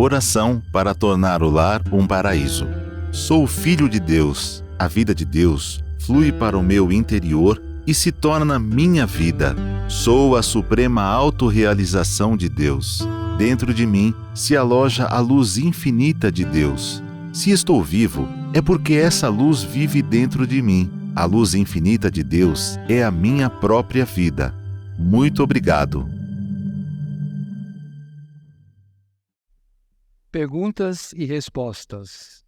Oração para tornar o lar um paraíso. Sou filho de Deus. A vida de Deus flui para o meu interior e se torna minha vida. Sou a suprema autorrealização de Deus. Dentro de mim se aloja a luz infinita de Deus. Se estou vivo, é porque essa luz vive dentro de mim. A luz infinita de Deus é a minha própria vida. Muito obrigado. Perguntas e respostas.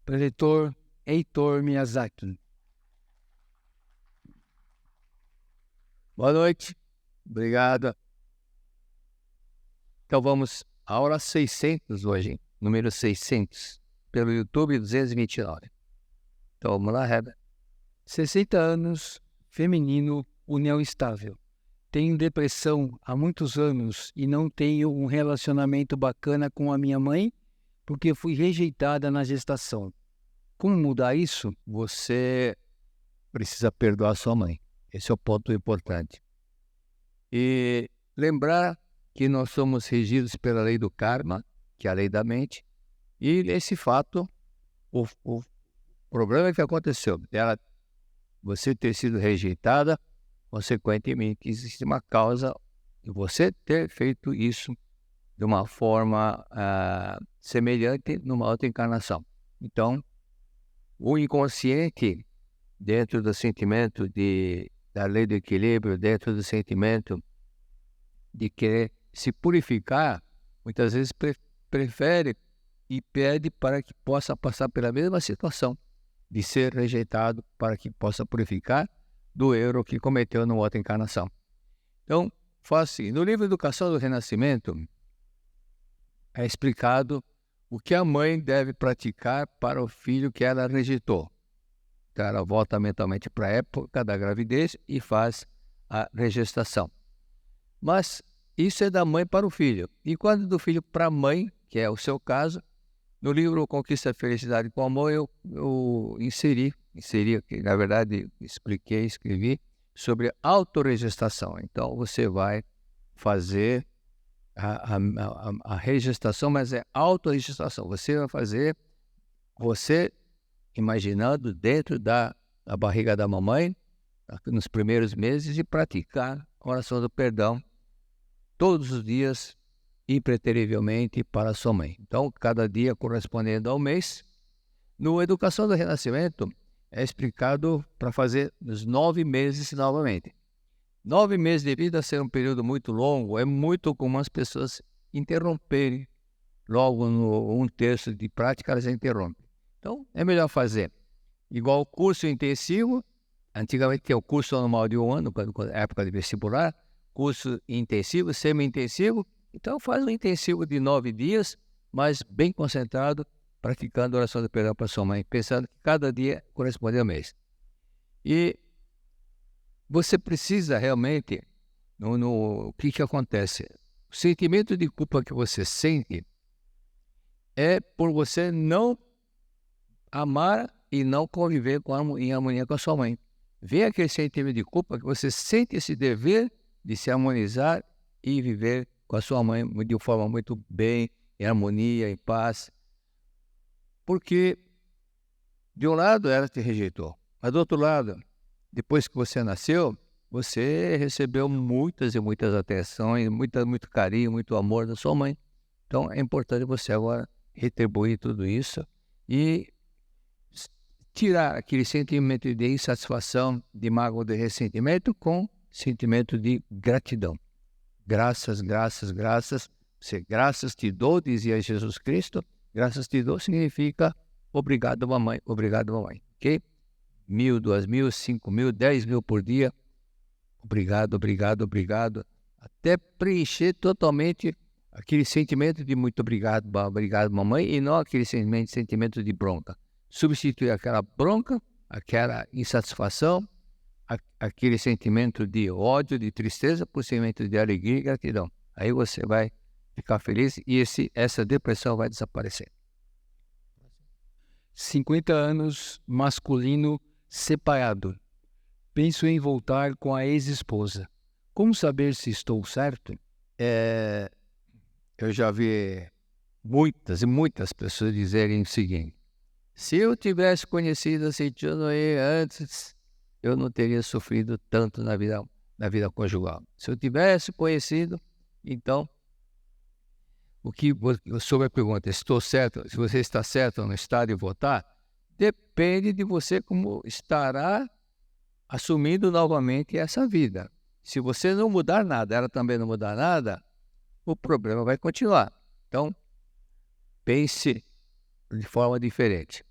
Preletor Heitor Miyazaki. Boa noite. Obrigado. Então vamos à aula 600 hoje, número 600, pelo YouTube 229. Então vamos lá, Heber. 60 anos, feminino, união estável. Tenho depressão há muitos anos e não tenho um relacionamento bacana com a minha mãe porque fui rejeitada na gestação. Como mudar isso? Você precisa perdoar sua mãe. Esse é o ponto importante. E lembrar que nós somos regidos pela lei do karma, que é a lei da mente, e esse fato, o problema que aconteceu, você ter sido rejeitada, consequentemente, existe uma causa de você ter feito isso de uma forma semelhante numa outra encarnação. Então, o inconsciente, dentro do sentimento da lei do equilíbrio, dentro do sentimento de querer se purificar, muitas vezes prefere e pede para que possa passar pela mesma situação de ser rejeitado para que possa purificar do erro que cometeu numa outra encarnação. Então, faz assim, no livro Educação do Renascimento, é explicado o que a mãe deve praticar para o filho que ela rejeitou. Então, ela volta mentalmente para a época da gravidez e faz a regestação. Mas isso é da mãe para o filho. E quando do filho para a mãe, que é o seu caso, no livro Conquista a Felicidade com Amor, eu inseri, que na verdade escrevi sobre autorregestação. Então, você vai fazer a regestação, mas é autorregestação. Você vai fazer, você imaginando dentro da barriga da mamãe, nos primeiros meses, e praticar a oração do perdão todos os dias, impreterivelmente, para a sua mãe. Então, cada dia correspondendo ao mês. No Educação do Renascimento, é explicado para fazer nos 9 meses novamente. 9 meses de vida ser um período muito longo, é muito comum as pessoas interromperem. Logo no 1/3 de prática, elas interrompem. Então, é melhor fazer igual o curso intensivo. Antigamente tinha o curso normal de 1 ano, quando época de vestibular, curso intensivo, semi-intensivo. Então, faz um intensivo de 9 dias, mas bem concentrado, praticando a oração do perdão para sua mãe, pensando que cada dia corresponde ao mês. E você precisa realmente, o que acontece? O sentimento de culpa que você sente é por você não amar e não conviver em harmonia com a sua mãe. Vem aquele sentimento de culpa que você sente esse dever de se harmonizar e viver com a sua mãe de forma muito bem, em harmonia, em paz. Porque, de um lado, ela te rejeitou, mas do outro lado, depois que você nasceu, você recebeu muitas e muitas atenções, muito carinho, muito amor da sua mãe. Então, é importante você agora retribuir tudo isso e tirar aquele sentimento de insatisfação, de mágoa, de ressentimento com sentimento de gratidão. Graças, graças, graças. Graças te dou, dizia Jesus Cristo. Graças te dou significa obrigado, mamãe, ok? 1.000, 2.000, 5.000, 10.000 por dia. Obrigado, obrigado, obrigado. Até preencher totalmente aquele sentimento de muito obrigado, mamãe, e não aquele sentimento de bronca. Substituir aquela bronca, aquela insatisfação, aquele sentimento de ódio, de tristeza, por sentimento de alegria e gratidão. Aí você vai ficar feliz e essa depressão vai desaparecer. 50 anos, masculino, separado. Penso em voltar com a ex-esposa. Como saber se estou certo? Eu já vi muitas e muitas pessoas dizerem o seguinte: se eu tivesse conhecido a Seichonoye antes, eu não teria sofrido tanto na vida conjugal. Se eu tivesse conhecido, então, sobre a pergunta, estou certo, se você está certo ou não está de votar, depende de você como estará assumindo novamente essa vida. Se você não mudar nada, ela também não mudar nada, o problema vai continuar. Então, pense de forma diferente.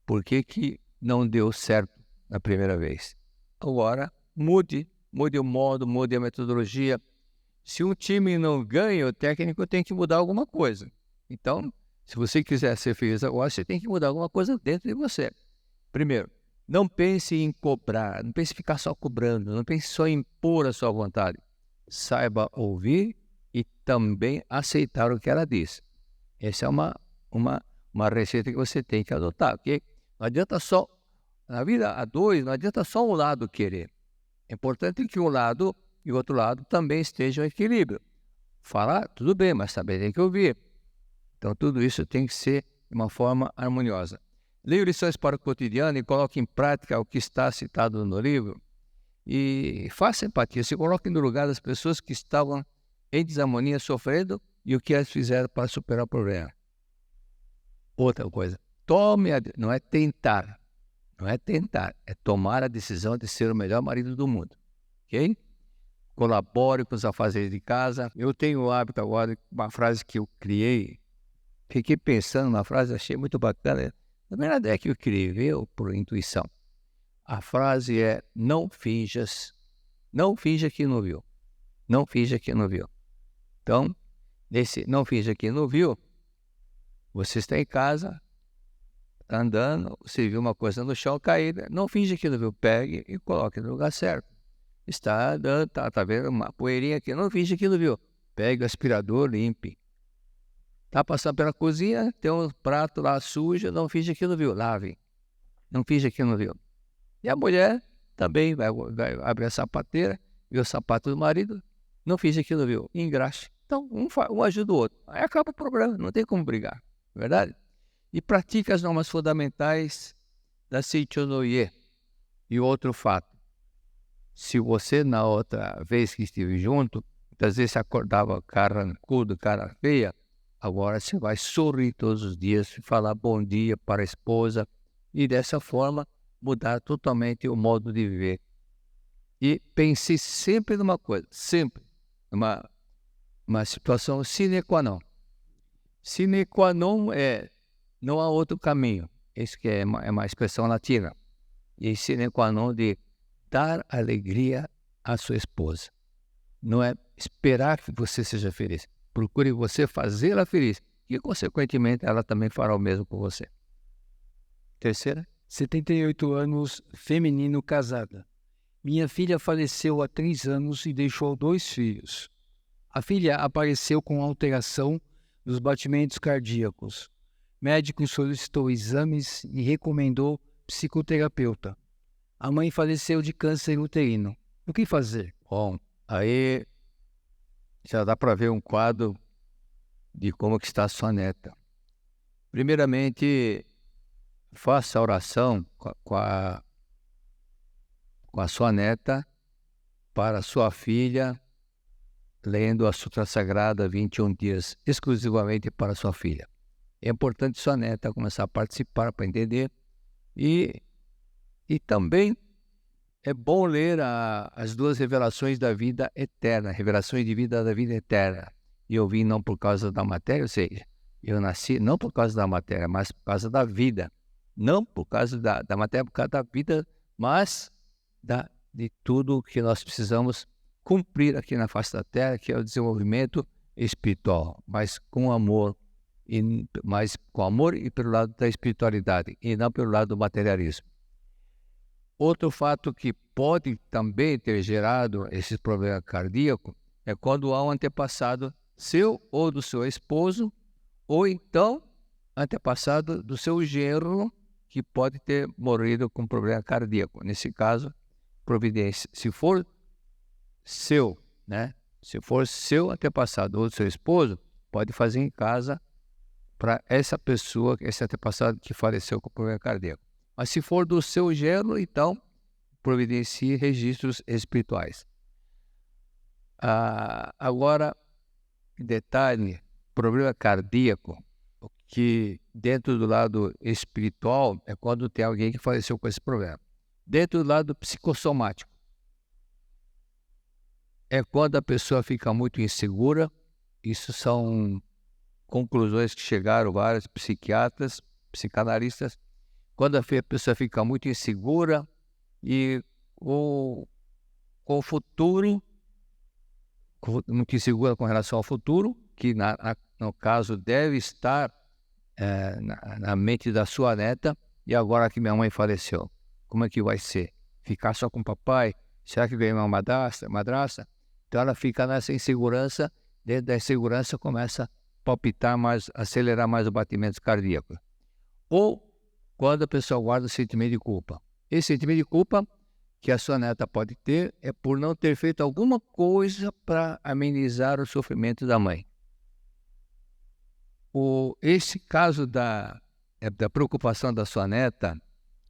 Por que não deu certo na primeira vez? Agora, mude o modo, mude a metodologia. Se um time não ganha, o técnico tem que mudar alguma coisa. Então, se você quiser ser feliz agora, você tem que mudar alguma coisa dentro de você. Primeiro, não pense em cobrar, não pense em ficar só cobrando, não pense só em impor a sua vontade. Saiba ouvir e também aceitar o que ela diz. Essa é uma receita que você tem que adotar, ok? Não adianta só, na vida a dois, não adianta só um lado querer. É importante que um lado e o outro lado também estejam em equilíbrio. Falar, tudo bem, mas também tem que ouvir. Então, tudo isso tem que ser de uma forma harmoniosa. Leia lições para o cotidiano e coloque em prática o que está citado no livro. E faça empatia, se coloque no lugar das pessoas que estavam em desarmonia, sofrendo, e o que elas fizeram para superar o problema. Outra coisa, não é tentar, é tomar a decisão de ser o melhor marido do mundo, ok? Colabore com os afazeres de casa. Eu tenho o hábito agora, uma frase que eu criei, fiquei pensando na frase, achei muito bacana. Na verdade é que eu criei, veio por intuição. A frase é: não finja que não viu. Não finja que não viu. Então, nesse não finja que não viu, você está em casa, está andando, você viu uma coisa no chão caída, não finja que não viu, pegue e coloque no lugar certo. Está andando, tá vendo uma poeirinha aqui, não finja que não viu, pegue o aspirador, limpe. Está passando pela cozinha, tem um prato lá sujo, não finja que não viu, lave. Não finja que não viu. E a mulher também vai abrir a sapateira, vê o sapato do marido, não finja que não viu, engraxe. Então, um ajuda o outro. Aí acaba o problema, não tem como brigar, não é verdade? E pratique as normas fundamentais da Seichonoye. E outro fato, se você na outra vez que esteve junto, muitas vezes acordava carrancudo, cara feia, agora você vai sorrir todos os dias, falar bom dia para a esposa e dessa forma mudar totalmente o modo de viver. E pense sempre numa coisa, sempre, uma situação sine qua non. Sine qua non não há outro caminho. Isso que é uma expressão latina. E sine qua non de dar alegria à sua esposa. Não é esperar que você seja feliz. Procure você fazê-la feliz. E, consequentemente, ela também fará o mesmo com você. Terceira. 78 anos, feminino, casada. Minha filha faleceu há 3 anos e deixou 2 filhos. A filha apareceu com alteração nos batimentos cardíacos. Médico solicitou exames e recomendou psicoterapeuta. A mãe faleceu de câncer uterino. O que fazer? Bom, aí já dá para ver um quadro de como que está a sua neta. Primeiramente, faça a oração com a sua neta para a sua filha, lendo a Sutra Sagrada 21 dias, exclusivamente para a sua filha. É importante sua neta começar a participar para entender. E também é bom ler as 2 revelações da vida eterna, revelações de vida da vida eterna. E eu vim não por causa da matéria, ou seja, eu nasci não por causa da matéria, mas por causa da vida. Não por causa da matéria, por causa da vida, mas de tudo que nós precisamos cumprir aqui na face da Terra, que é o desenvolvimento espiritual, mas com amor, e pelo lado da espiritualidade, e não pelo lado do materialismo. Outro fato que pode também ter gerado esse problema cardíaco é quando há um antepassado seu ou do seu esposo, ou então antepassado do seu genro, que pode ter morrido com problema cardíaco. Nesse caso, providência. Se for seu, né? Se for seu antepassado ou do seu esposo, pode fazer em casa para essa pessoa, esse antepassado que faleceu com problema cardíaco. Mas se for do seu genro, então providencie registros espirituais. Agora, detalhe, problema cardíaco, que dentro do lado espiritual é quando tem alguém que faleceu com esse problema. Dentro do lado psicossomático, é quando a pessoa fica muito insegura. Isso são conclusões que chegaram vários psiquiatras, psicanalistas. Quando a pessoa fica muito insegura e com o futuro, muito insegura com relação ao futuro, que no caso deve estar na mente da sua neta. E agora que minha mãe faleceu, como é que vai ser? Ficar só com o papai? Será que ganhou uma madrasta? Então ela fica nessa insegurança. Dentro da insegurança começa a palpitar mais, acelerar mais o batimento cardíaco. Ou quando a pessoa guarda o sentimento de culpa. Esse sentimento de culpa que a sua neta pode ter é por não ter feito alguma coisa para amenizar o sofrimento da mãe. Esse caso da preocupação da sua neta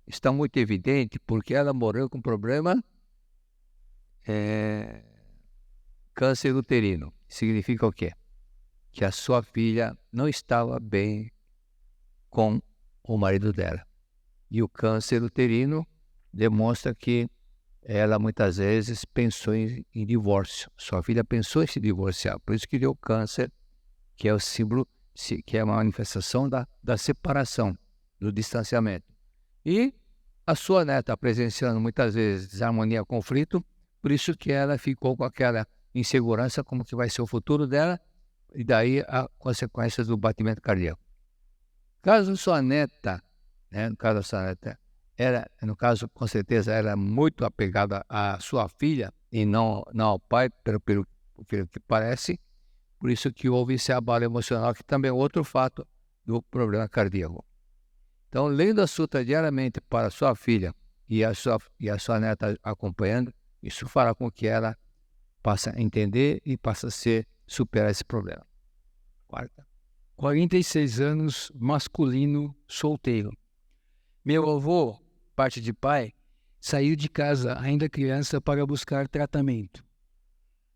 está muito evidente porque ela morreu com problema câncer uterino. Significa o quê? Que a sua filha não estava bem com o marido dela. E o câncer uterino demonstra que ela muitas vezes pensou em divórcio. Sua filha pensou em se divorciar. Por isso que deu câncer, que é o símbolo, que é uma manifestação da separação, do distanciamento. E a sua neta presenciando muitas vezes desarmonia, conflito, por isso que ela ficou com aquela insegurança como que vai ser o futuro dela, e daí a consequência do batimento cardíaco. Caso sua neta, no caso, com certeza, era muito apegada à sua filha e não ao pai, pelo que parece. Por isso que houve esse abalo emocional, que também é outro fato do problema cardíaco. Então, lendo a sutra diariamente para sua filha e a sua neta acompanhando, isso fará com que ela passe a entender e passe a superar esse problema. Quarta. 46 anos, masculino, solteiro. Meu avô, parte de pai, saiu de casa ainda criança para buscar tratamento.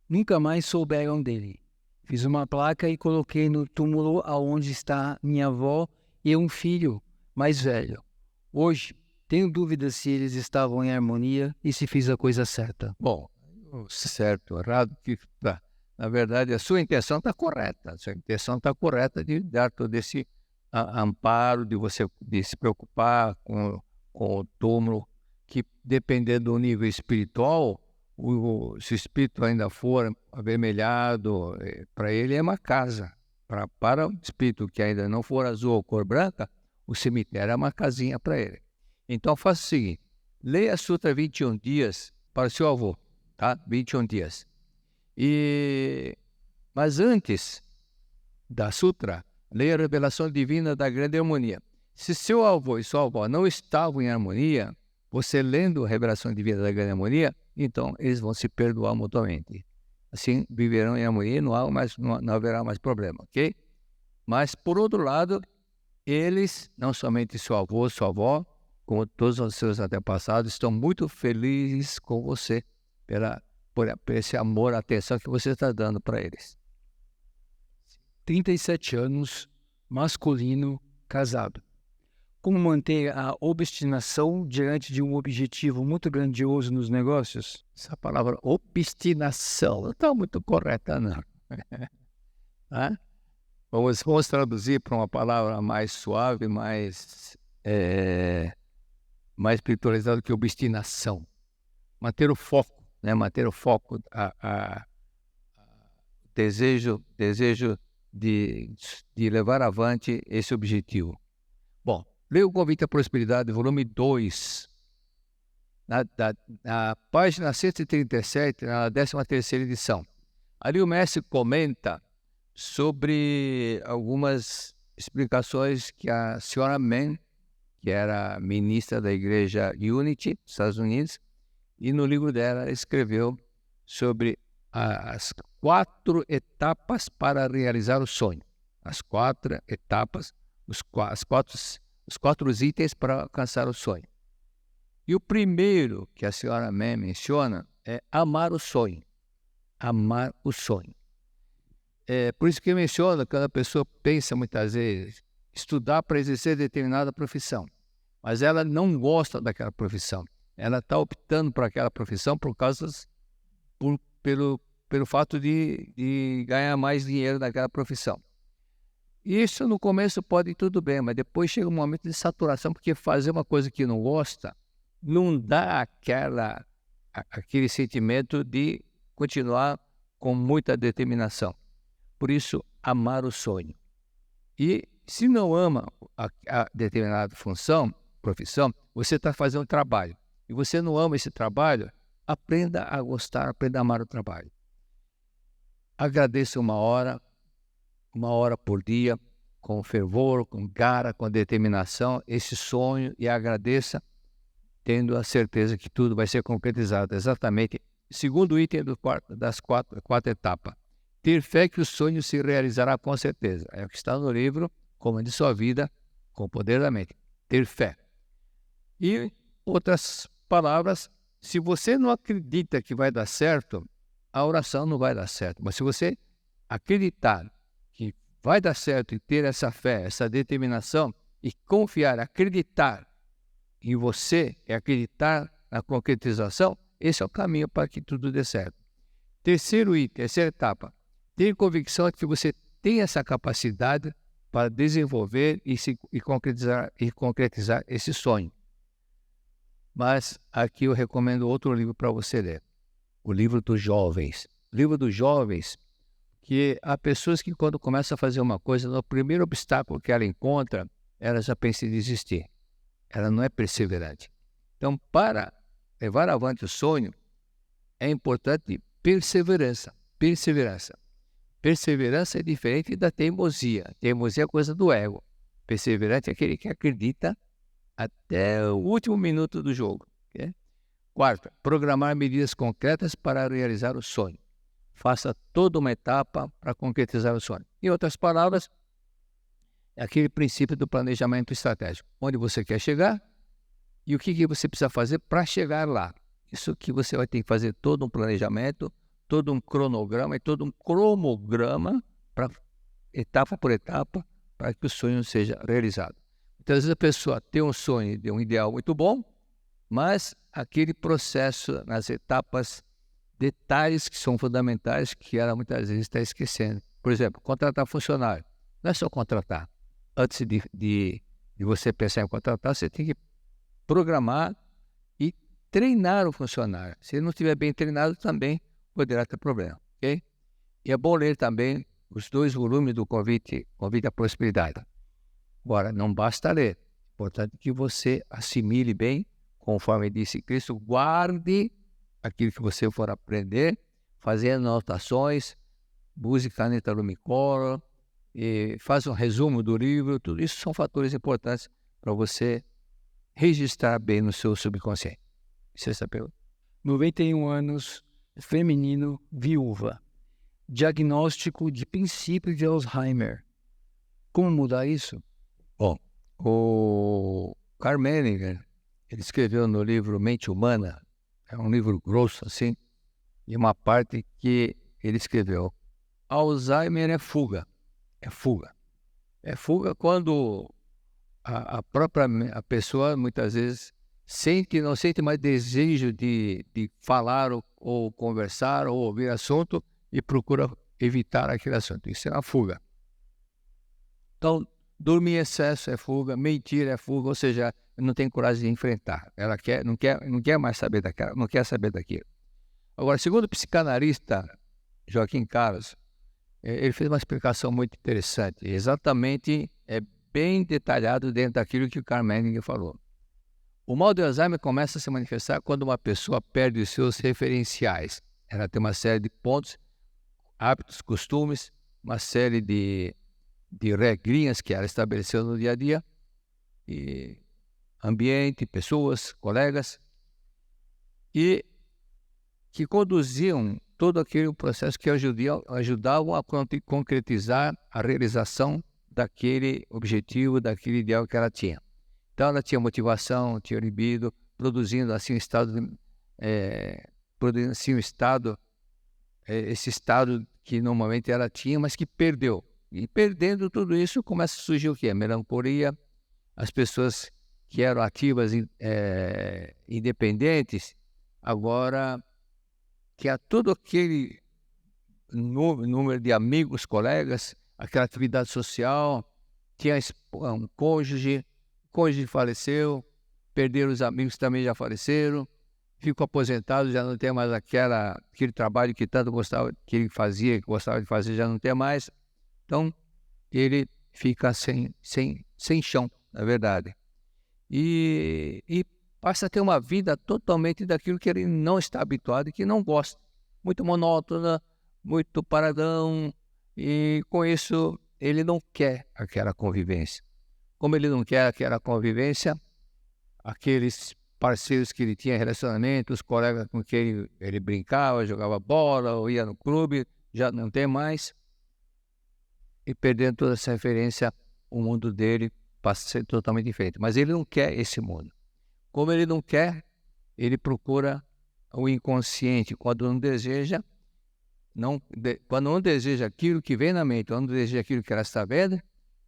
Nunca mais souberam dele. Fiz uma placa e coloquei no túmulo aonde está minha avó e um filho mais velho. Hoje, tenho dúvidas se eles estavam em harmonia e se fiz a coisa certa. Bom, certo, errado, na verdade a sua intenção está correta. A sua intenção está correta de dar todo esse amparo, de se preocupar com o túmulo, que dependendo do nível espiritual, se o espírito ainda for avermelhado, para ele é uma casa. Para o espírito que ainda não for azul ou cor branca, o cemitério é uma casinha para ele. Então faça o seguinte, leia a Sutra 21 dias para o seu avô, tá? 21 dias. Mas antes da Sutra, leia a revelação divina da grande harmonia. Se seu avô e sua avó não estavam em harmonia, você lendo a revelação divina da grande harmonia, então eles vão se perdoar mutuamente. Assim viverão em harmonia e não haverá mais problema, ok? Mas, por outro lado, eles, não somente seu avô, sua avó, como todos os seus antepassados, estão muito felizes com você por esse amor, atenção que você está dando para eles. 37 anos, masculino, casado. Como manter a obstinação diante de um objetivo muito grandioso nos negócios? Essa palavra obstinação não está muito correta, não. Vamos traduzir para uma palavra mais suave, mais espiritualizada que obstinação. Manter o foco, né? Manter o foco, desejo de levar avante esse objetivo. Bom, leia o Convite à Prosperidade, volume 2, na página 137, na 13ª edição. Ali o mestre comenta sobre algumas explicações que a senhora Mann, que era ministra da igreja Unity, dos Estados Unidos, e no livro dela escreveu sobre as 4 etapas para realizar o sonho. As 4 etapas, os 4 itens para alcançar o sonho. E o primeiro que a senhora May menciona é amar o sonho. Amar o sonho. Por isso que eu menciono que a pessoa pensa muitas vezes estudar para exercer determinada profissão, mas ela não gosta daquela profissão. Ela está optando por aquela profissão pelo fato de ganhar mais dinheiro naquela profissão. Isso no começo pode ir tudo bem, mas depois chega um momento de saturação, porque fazer uma coisa que não gosta não dá aquele sentimento de continuar com muita determinação. Por isso, amar o sonho. E se não ama a determinada profissão, você está fazendo um trabalho. E você não ama esse trabalho, aprenda a gostar, aprenda a amar o trabalho. Agradeça uma hora por dia, com fervor, com garra, com determinação, esse sonho, e agradeça, tendo a certeza que tudo vai ser concretizado. Exatamente. Segundo item das quatro etapas. Ter fé que o sonho se realizará com certeza. É o que está no livro Comande Sua Vida com o Poder da Mente. Ter fé. E outras palavras, se você não acredita que vai dar certo, a oração não vai dar certo. Mas se você acreditar que vai dar certo e ter essa fé, essa determinação e confiar, acreditar em você e acreditar na concretização, esse é o caminho para que tudo dê certo. Terceiro item, terceira etapa. Ter convicção de que você tem essa capacidade para desenvolver e concretizar esse sonho. Mas aqui eu recomendo outro livro para você ler. O livro dos jovens. O livro dos jovens, que há pessoas que quando começam a fazer uma coisa, no primeiro obstáculo que ela encontra, ela já pensa em desistir. Ela não é perseverante. Então, para levar avante o sonho, é importante perseverança. Perseverança. Perseverança é diferente da teimosia. Teimosia é coisa do ego. Perseverante é aquele que acredita até o último minuto do jogo. Okay? Quarto, programar medidas concretas para realizar o sonho. Faça toda uma etapa para concretizar o sonho. Em outras palavras, é aquele princípio do planejamento estratégico. Onde você quer chegar e o que você precisa fazer para chegar lá. Isso que você vai ter que fazer todo um planejamento, todo um cronograma e todo um cromograma, etapa por etapa, para que o sonho seja realizado. Então, às vezes a pessoa tem um sonho de um ideal muito bom, mas aquele processo, nas etapas, detalhes que são fundamentais, que ela muitas vezes está esquecendo. Por exemplo, contratar funcionário. Não é só contratar. Antes de você pensar em contratar, você tem que programar e treinar o funcionário. Se ele não estiver bem treinado, também poderá ter problema. Okay? E é bom ler também os 2 volumes do Convite à Prosperidade. Agora, não basta ler. É importante que você assimile bem, conforme disse Cristo, guarde aquilo que você for aprender, fazer anotações, use caneta lumicolor, e faz um resumo do livro. Tudo isso são fatores importantes para você registrar bem no seu subconsciente. Sexta pergunta. 91 anos, feminino, viúva. Diagnóstico de princípio de Alzheimer. Como mudar isso? Bom, o Carl Menninger, ele escreveu no livro Mente Humana, é um livro grosso assim, e uma parte que ele escreveu: Alzheimer é fuga. É fuga. É fuga quando a pessoa muitas vezes não sente mais desejo de falar ou conversar ou ouvir assunto e procura evitar aquele assunto. Isso é uma fuga. Então, dormir em excesso é fuga, mentir é fuga, ou seja, não tem coragem de enfrentar. Ela não quer mais saber daquela, não quer saber daquilo. Agora, segundo o psicanalista Joaquim Carlos, ele fez uma explicação muito interessante. Exatamente, é bem detalhado dentro daquilo que o Carl Menninger falou. O mal de Alzheimer começa a se manifestar quando uma pessoa perde os seus referenciais. Ela tem uma série de pontos, hábitos, costumes, uma série de regrinhas que ela estabeleceu no dia a dia, e ambiente, pessoas, colegas, e que conduziam todo aquele processo que ajudavam a concretizar a realização daquele objetivo, daquele ideal que ela tinha. Então ela tinha motivação, tinha libido, produzindo assim esse estado que normalmente ela tinha, mas que perdeu. E perdendo tudo isso, começa a surgir o quê? A melancolia, as pessoas que eram ativas, independentes, agora tinha todo aquele número de amigos, colegas, aquela atividade social, tinha um cônjuge, o cônjuge faleceu, perderam os amigos que também já faleceram, ficou aposentado, já não tem mais aquele trabalho que tanto gostava, que ele fazia, que gostava de fazer, já não tem mais. Então, ele fica sem chão, na verdade. E passa a ter uma vida totalmente daquilo que ele não está habituado e que não gosta. Muito monótona, muito paradão, e com isso ele não quer aquela convivência. Como ele não quer aquela convivência, aqueles parceiros que ele tinha relacionamento, os colegas com quem ele brincava, jogava bola ou ia no clube, já não tem mais. E perdendo toda essa referência, o mundo dele passa a ser totalmente diferente. Mas ele não quer esse mundo. Como ele não quer, ele procura o inconsciente. Quando não deseja, quando não deseja aquilo que vem na mente, quando não deseja aquilo que ela está vendo,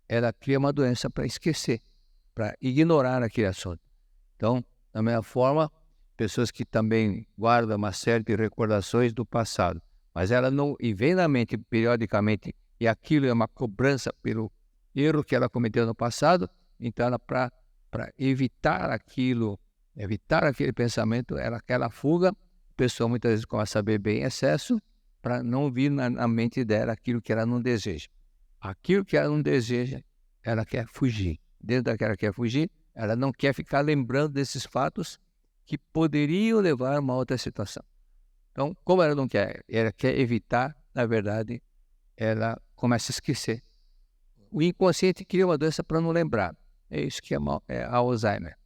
ela cria uma doença para esquecer, para ignorar aquele assunto. Então, da mesma forma, pessoas que também guardam uma série de recordações do passado, mas ela não, e vem na mente periodicamente, e aquilo é uma cobrança pelo erro que ela cometeu no passado, então ela, para evitar aquilo, evitar aquele pensamento, aquela fuga, a pessoa muitas vezes começa a beber em excesso, para não vir na mente dela aquilo que ela não deseja. Aquilo que ela não deseja, ela quer fugir. Dentro daquela que ela quer fugir, ela não quer ficar lembrando desses fatos que poderiam levar a uma outra situação. Então, como ela não quer, ela quer evitar, na verdade, ela começa a esquecer. O inconsciente cria uma doença para não lembrar. É isso que é Alzheimer.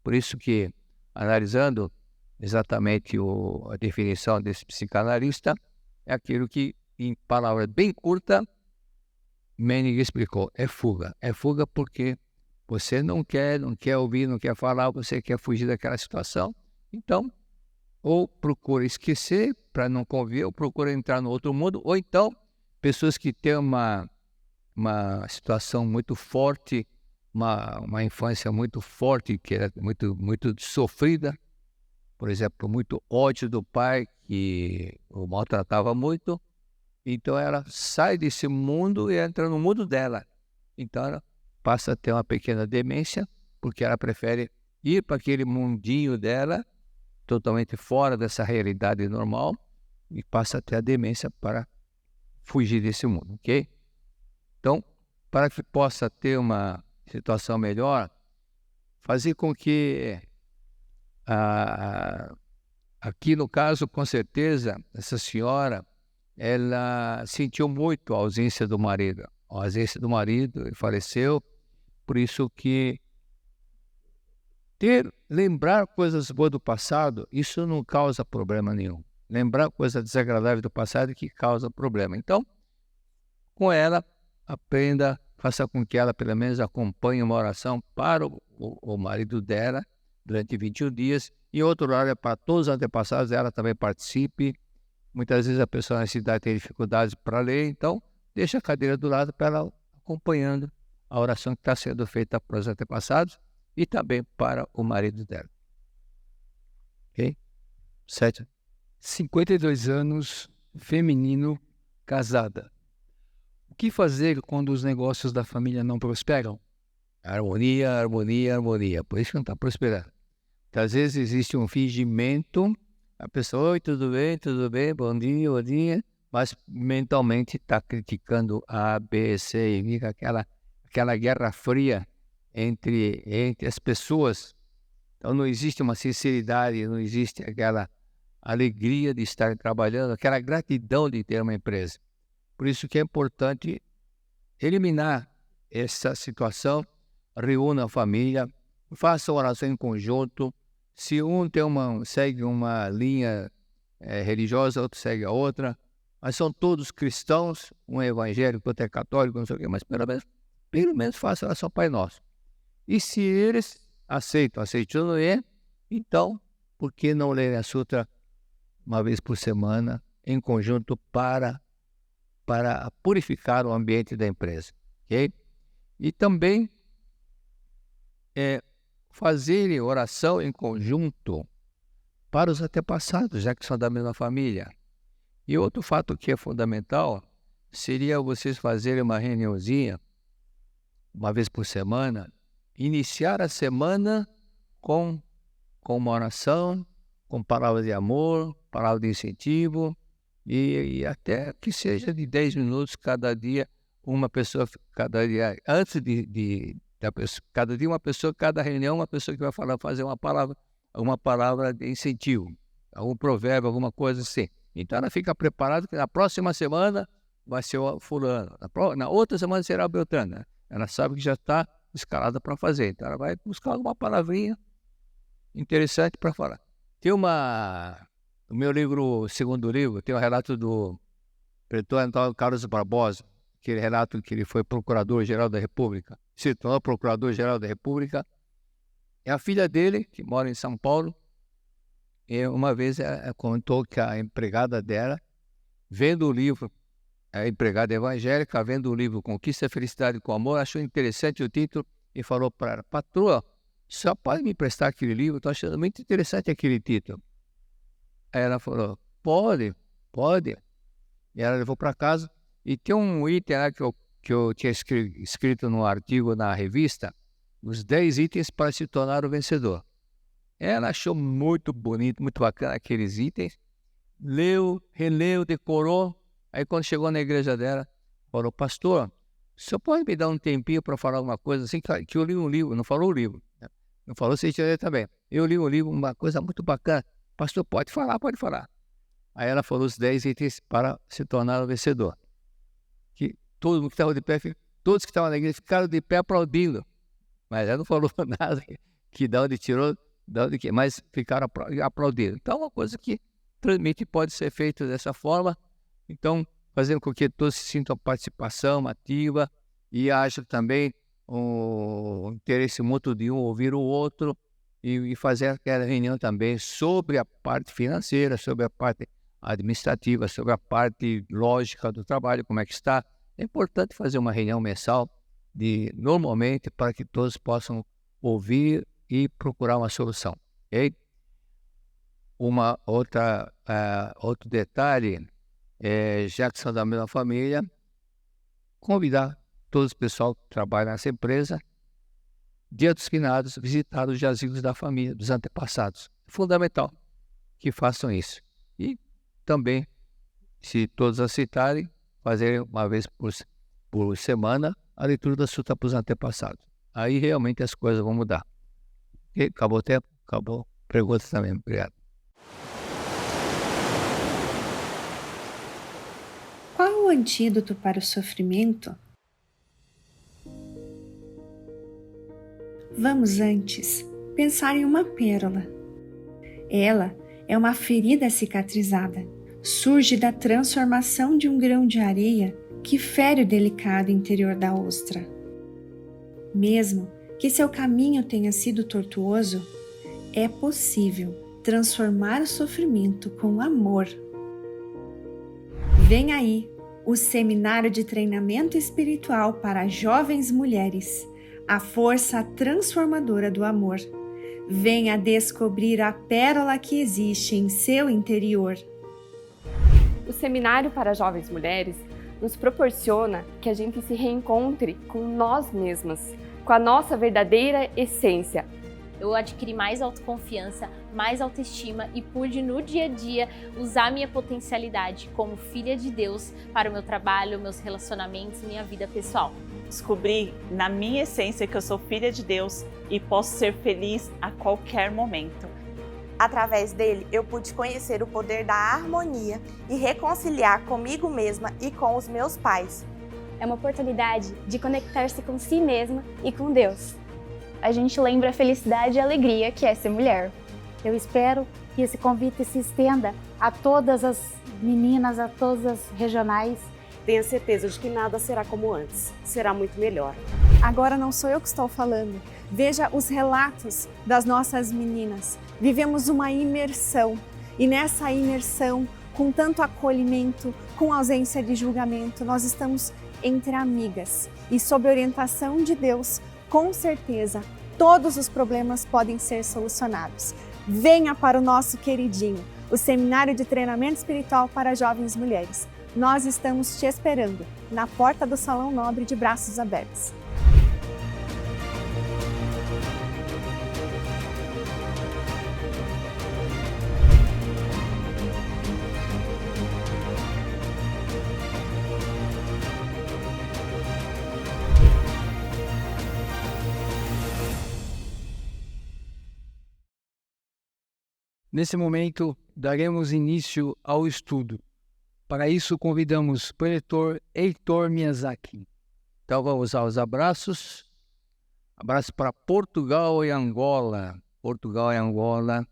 Por isso que, analisando exatamente a definição desse psicanalista, é aquilo que, em palavras bem curtas, Menning explicou, é fuga. É fuga porque você não quer ouvir, não quer falar, você quer fugir daquela situação. Então, ou procura esquecer para não conviver, ou procura entrar no outro mundo, ou então, pessoas que têm uma situação muito forte, uma infância muito forte, que era muito, muito sofrida, por exemplo, muito ódio do pai, que o maltratava muito, então ela sai desse mundo e entra no mundo dela. Então ela passa a ter uma pequena demência, porque ela prefere ir para aquele mundinho dela, totalmente fora dessa realidade normal, e passa a ter a demência para fugir desse mundo, ok? Então, para que possa ter uma situação melhor, fazer com que aqui no caso, com certeza, essa senhora, ela sentiu muito a ausência do marido. A ausência do marido, ele faleceu, por isso que lembrar coisas boas do passado, isso não causa problema nenhum. Lembrar coisas desagradáveis do passado que causa problema. Então, com ela, aprenda, faça com que ela pelo menos acompanhe uma oração para o marido dela durante 21 dias. E outro lado, para todos os antepassados, ela também participe. Muitas vezes a pessoa na cidade tem dificuldades para ler, então deixa a cadeira do lado para ela acompanhando a oração que está sendo feita para os antepassados e também para o marido dela. Ok? 7. 52 anos, feminino, casada. O que fazer quando os negócios da família não prosperam? Harmonia, harmonia, harmonia. Por isso que não está prosperando. Então, às vezes existe um fingimento, a pessoa, oi, tudo bem, bom dia, mas mentalmente está criticando A, B, C, e fica aquela guerra fria entre as pessoas. Então não existe uma sinceridade, não existe aquela alegria de estar trabalhando, aquela gratidão de ter uma empresa. Por isso que é importante eliminar essa situação, reúna a família, faça oração em conjunto. Se um segue uma linha religiosa, outro segue a outra, mas são todos cristãos, um é evangélico, outro é católico, não sei o quê, mas pelo menos faça oração Pai Nosso. E se eles aceitando então, por que não lerem a Sutra uma vez por semana, em conjunto, para purificar o ambiente da empresa, ok? E também fazerem oração em conjunto para os antepassados, já que são da mesma família. E outro fato que é fundamental seria vocês fazerem uma reuniãozinha, uma vez por semana, iniciar a semana com uma oração, com palavras de amor, palavras de incentivo, e até que seja de 10 minutos cada dia, uma pessoa, cada dia, antes da pessoa, cada dia uma pessoa, cada reunião, uma pessoa que vai fazer uma palavra de incentivo, algum provérbio, alguma coisa assim. Então ela fica preparada que na próxima semana vai ser o fulano, na outra semana será o Beltrano, né? Ela sabe que já está escalada para fazer, então ela vai buscar alguma palavrinha interessante para falar. No meu livro, segundo livro, tem um relato do pretor Antônio Carlos Barbosa, aquele relato que ele foi procurador-geral da República, se tornou procurador-geral da República. É a filha dele, que mora em São Paulo, e uma vez contou que a empregada dela, vendo o livro, a empregada evangélica, vendo o livro Conquista a Felicidade com Amor, achou interessante o título e falou para ela: patroa, só pode me emprestar aquele livro? Estou achando muito interessante aquele título. Aí ela falou: pode. E ela levou para casa, e tem um item lá que eu tinha escrito no artigo na revista, os 10 itens para se tornar o vencedor. Ela achou muito bonito, muito bacana aqueles itens, leu, releu, decorou. Aí quando chegou na igreja dela, falou: pastor, o senhor pode me dar um tempinho para falar alguma coisa assim? Que eu li um livro, não falou o livro, né? Não falou se tinha também. Eu li um livro, uma coisa muito bacana. Pastor, pode falar. Aí ela falou os 10 itens para se tornar o vencedor. Que todo mundo que estava de pé, todos que estavam na igreja ficaram de pé aplaudindo. Mas ela não falou nada, que de onde tirou, mas ficaram aplaudindo. Então, uma coisa que transmite pode ser feita dessa forma. Então, fazendo com que todos se sintam participação ativa e haja também um interesse mútuo de um ouvir o outro e fazer aquela reunião também sobre a parte financeira, sobre a parte administrativa, sobre a parte lógica do trabalho, como é que está. É importante fazer uma reunião mensal normalmente para que todos possam ouvir e procurar uma solução. Okay? Outro detalhe, já que são da mesma família, convidar todo o pessoal que trabalha nessa empresa, Dia dos Finados, visitar os jazigos da família, dos antepassados. É fundamental que façam isso. E também, se todos aceitarem, fazer uma vez por semana a leitura da Sutra para os antepassados. Aí realmente as coisas vão mudar. Okay? Acabou o tempo? Acabou. Perguntas também. Obrigado. Qual é o antídoto para o sofrimento? Vamos antes pensar em uma pérola. Ela é uma ferida cicatrizada. Surge da transformação de um grão de areia que fere o delicado interior da ostra. Mesmo que seu caminho tenha sido tortuoso, é possível transformar o sofrimento com amor. Vem aí o Seminário de Treinamento Espiritual para Jovens Mulheres, a força transformadora do amor. Venha descobrir a pérola que existe em seu interior. O Seminário para Jovens Mulheres nos proporciona que a gente se reencontre com nós mesmas, com a nossa verdadeira essência. Eu adquiri mais autoconfiança, mais autoestima e pude no dia a dia usar minha potencialidade como filha de Deus para o meu trabalho, meus relacionamentos e minha vida pessoal. Descobri na minha essência que eu sou filha de Deus e posso ser feliz a qualquer momento. Através dele, eu pude conhecer o poder da harmonia e reconciliar comigo mesma e com os meus pais. É uma oportunidade de conectar-se com si mesma e com Deus. A gente lembra a felicidade e a alegria que é ser mulher. Eu espero que esse convite se estenda a todas as meninas, a todas as regionais. Tenha certeza de que nada será como antes, será muito melhor. Agora não sou eu que estou falando. Veja os relatos das nossas meninas. Vivemos uma imersão e nessa imersão, com tanto acolhimento, com ausência de julgamento, nós estamos entre amigas e sob orientação de Deus, com certeza, todos os problemas podem ser solucionados. Venha para o nosso queridinho, o Seminário de Treinamento Espiritual para Jovens Mulheres. Nós estamos te esperando na porta do Salão Nobre de braços abertos. Nesse momento, daremos início ao estudo. Para isso, convidamos o preletor Heitor Miyazaki. Então vamos aos abraços. Abraço para Portugal e Angola. Portugal e Angola.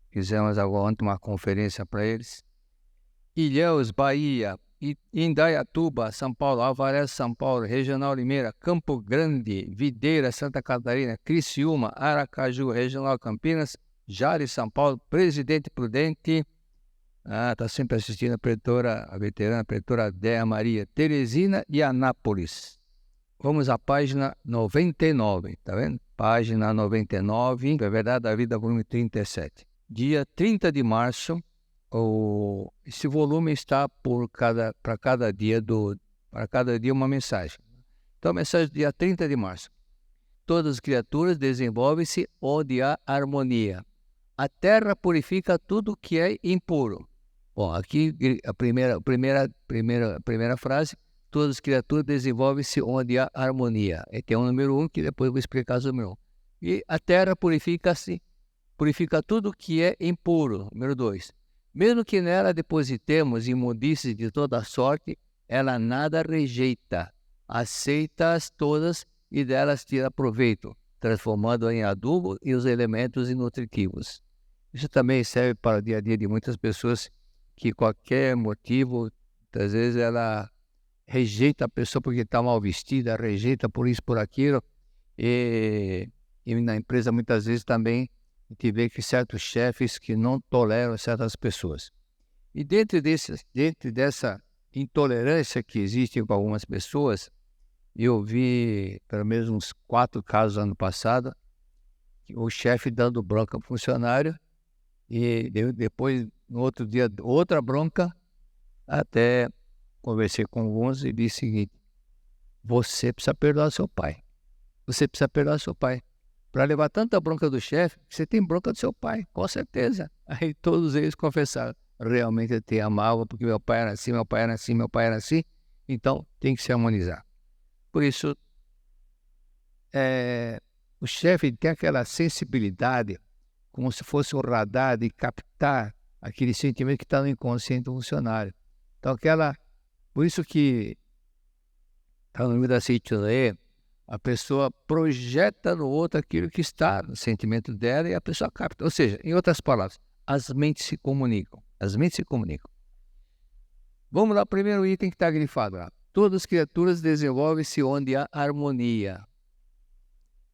Fizemos agora ontem uma conferência para eles. Ilhéus, Bahia. Indaiatuba, São Paulo. Alvarez, São Paulo. Regional Limeira. Campo Grande. Videira, Santa Catarina. Criciúma. Aracaju. Regional Campinas. Jales, São Paulo. Presidente Prudente. Está sempre assistindo a veterana preletora Dea Maria. Teresina e Anápolis. Vamos à página 99, tá vendo? Página 99, Verdade da Vida, volume 37. Dia 30 de março, esse volume está para cada dia uma mensagem. Então, a mensagem do dia 30 de março. Todas as criaturas desenvolvem-se onde há harmonia. A terra purifica tudo que é impuro. Bom, aqui a primeira frase, todas as criaturas desenvolvem-se onde há harmonia. E tem o número 1, que depois eu vou explicar o número 1. E a terra purifica tudo que é impuro. Número 2. Mesmo que nela depositemos imundícies de toda sorte, ela nada rejeita, aceita-as todas e delas tira proveito, transformando em adubo e os elementos nutritivos. Isso também serve para o dia a dia de muitas pessoas que qualquer motivo, às vezes ela rejeita a pessoa porque está mal vestida, rejeita por isso, por aquilo. E na empresa muitas vezes também a gente vê que certos chefes que não toleram certas pessoas. E dentro dessa intolerância que existe com algumas pessoas, eu vi pelo menos uns 4 casos ano passado, o chefe dando bronca para o funcionário, e depois, no outro dia, outra bronca. Até conversei com alguns e disse o seguinte: você precisa perdoar seu pai. Você precisa perdoar seu pai. Para levar tanta bronca do chefe, você tem bronca do seu pai, com certeza. Aí todos eles confessaram: realmente eu te amava, porque meu pai era assim, meu pai era assim, meu pai era assim. Então tem que se harmonizar. Por isso, o chefe tem aquela sensibilidade, como se fosse um radar de captar aquele sentimento que está no inconsciente do funcionário. Então, por isso que está no livro da Seitilaê, a pessoa projeta no outro aquilo que está no sentimento dela e a pessoa capta. Ou seja, em outras palavras, as mentes se comunicam. As mentes se comunicam. Vamos lá, o primeiro item que está grifado lá. Todas as criaturas desenvolvem-se onde há harmonia.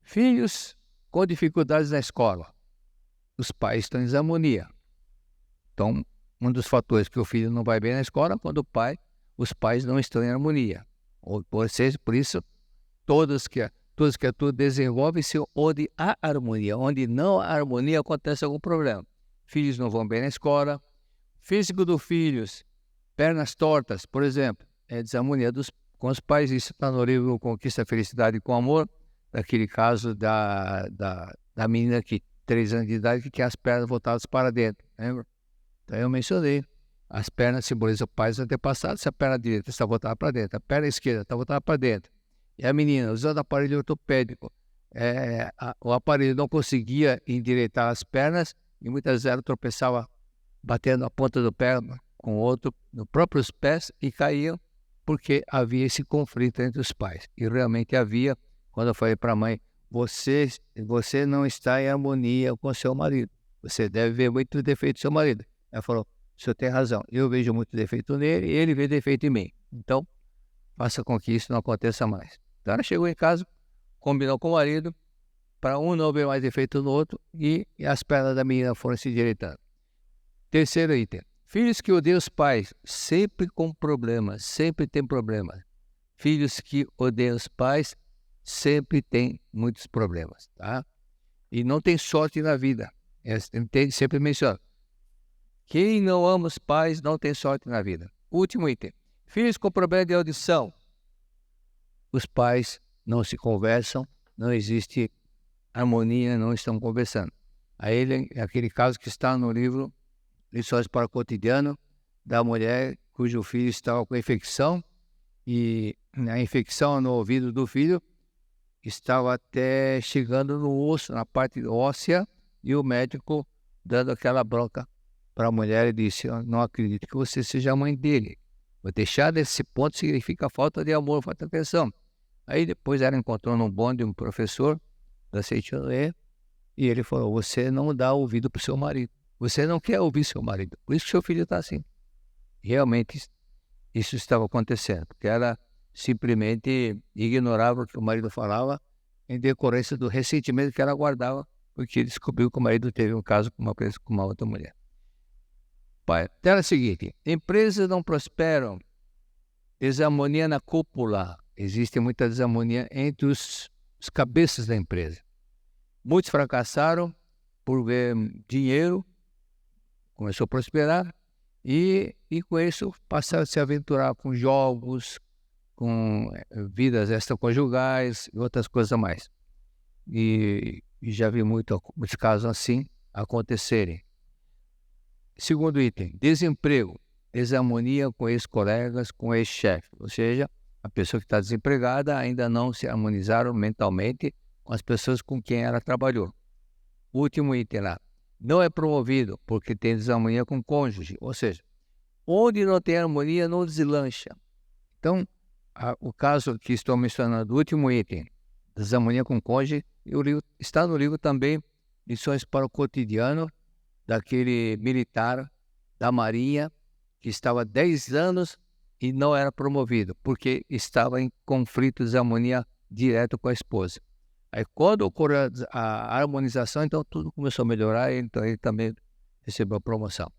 Filhos com dificuldades na escola. Os pais estão em desarmonia. Então, um dos fatores que o filho não vai bem na escola é quando os pais não estão em harmonia. Por isso, todas as criaturas desenvolvem-se onde há harmonia. Onde não há harmonia, acontece algum problema. Filhos não vão bem na escola. Físico dos filhos, pernas tortas, por exemplo, é desarmonia com os pais. Isso está no livro Conquista a Felicidade com Amor, daquele caso da menina que 3 anos de idade que tinha as pernas voltadas para dentro, lembra? Então eu mencionei, as pernas simbolizam pais antepassados. Se a perna direita está voltada para dentro, a perna esquerda está voltada para dentro, e a menina usando aparelho ortopédico, o aparelho não conseguia endireitar as pernas e muitas vezes ela tropeçava batendo a ponta do pé com o outro nos próprios pés e caíam, porque havia esse conflito entre os pais. E realmente havia. Quando eu falei para a mãe: você não está em harmonia com seu marido. você deve ver muito defeito do seu marido. Ela falou, o senhor tem razão, eu vejo muito defeito nele e ele vê defeito em mim. Então, faça com que isso não aconteça mais. Então, ela chegou em casa, combinou com o marido, para um não ver mais defeito no outro, e as pernas da menina foram se endireitando. Terceiro item. Filhos que odeiam os pais, sempre com problemas, sempre tem problemas. Filhos que odeiam os pais, sempre tem muitos problemas, tá? E não tem sorte na vida. Sempre menciono. Quem não ama os pais não tem sorte na vida. Último item. Filhos com problema de audição. Os pais não se conversam, não existe harmonia, não estão conversando. Aí é aquele caso que está no livro Lições para o Cotidiano, da mulher cujo filho estava com infecção, e a infecção no ouvido do filho estava até chegando no osso, na parte óssea, e o médico dando aquela bronca para a mulher e disse, eu não acredito que você seja a mãe dele. Vou deixar desse ponto significa falta de amor, falta de atenção. Aí depois ela encontrou num bonde um professor da Seitianoê, e ele falou, você não dá ouvido para o seu marido. Você não quer ouvir seu marido. Por isso que seu filho está assim. Realmente isso estava acontecendo, porque ela simplesmente ignorava o que o marido falava em decorrência do ressentimento que ela guardava, porque descobriu que o marido teve um caso com uma outra mulher. Pai, tela seguinte. Empresas não prosperam. Desarmonia na cúpula. Existe muita desarmonia entre os cabeças da empresa. Muitos fracassaram por ver dinheiro, começou a prosperar, e com isso passaram a se aventurar com jogos, com vidas extraconjugais e outras coisas a mais. E já vi muitos casos assim acontecerem. Segundo item, desemprego, desarmonia com ex-colegas, com ex-chefe. Ou seja, a pessoa que está desempregada ainda não se harmonizaram mentalmente com as pessoas com quem ela trabalhou. Último item lá, não é promovido porque tem desarmonia com o cônjuge. Ou seja, onde não tem harmonia, não deslancha. Então, o caso que estou mencionando, o último item, desarmonia com o cônjuge, está no livro também, Lições para o Cotidiano, daquele militar da Marinha que estava há 10 anos e não era promovido, porque estava em conflito, desarmonia direto com a esposa. Aí quando ocorreu a harmonização, então tudo começou a melhorar, então ele também recebeu a promoção.